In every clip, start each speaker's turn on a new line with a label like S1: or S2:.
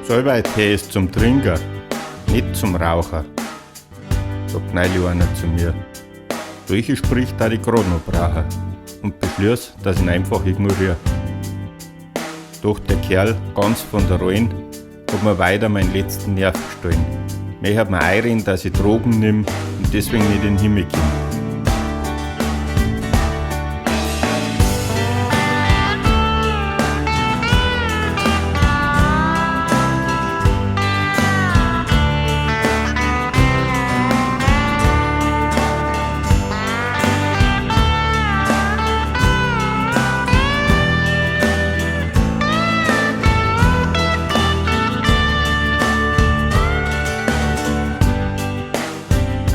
S1: Salbeitee ist zum Trinker, nicht zum Raucher, sagt neulich einer zu mir. Solche Sprüche da ich grad noch brauchen und beschließ, dass ich ihn einfach ignoriere. Doch der Kerl, ganz von der Rollen, hat mir weiter meinen letzten Nerv gestohlen. Mich hat mir einreden, dass ich Drogen nimm und deswegen nicht in den Himmel komme.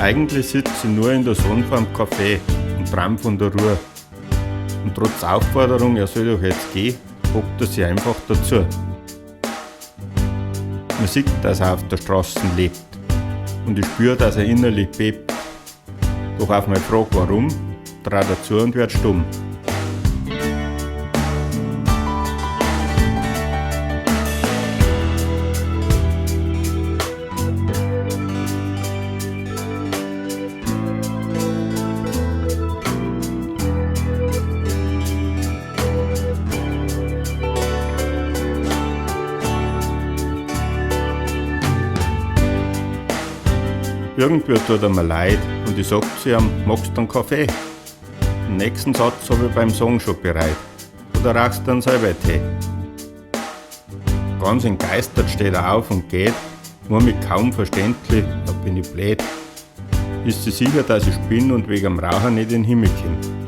S1: Eigentlich sitze ich nur in der Sonne vorm Café und träum von der Ruhe. Und trotz Aufforderung, er soll doch jetzt gehen, hockt er sich einfach dazu. Man sieht, dass er auf der Straße lebt und ich spüre, dass er innerlich bebt. Doch auf meine Frage warum, trat er zu und wird stumm. Irgendwie tut er mir leid und ich sag zu ihm, magst du einen Kaffee? Den nächsten Satz habe ich beim Song schon bereit. Oder rauchst du einen Salbeitee? Ganz entgeistert steht er auf und geht, murmelt kaum verständlich, da bin ich blöd. Ist sie sicher, dass ich spinne und wegen dem Rauchen nicht in den Himmel komme?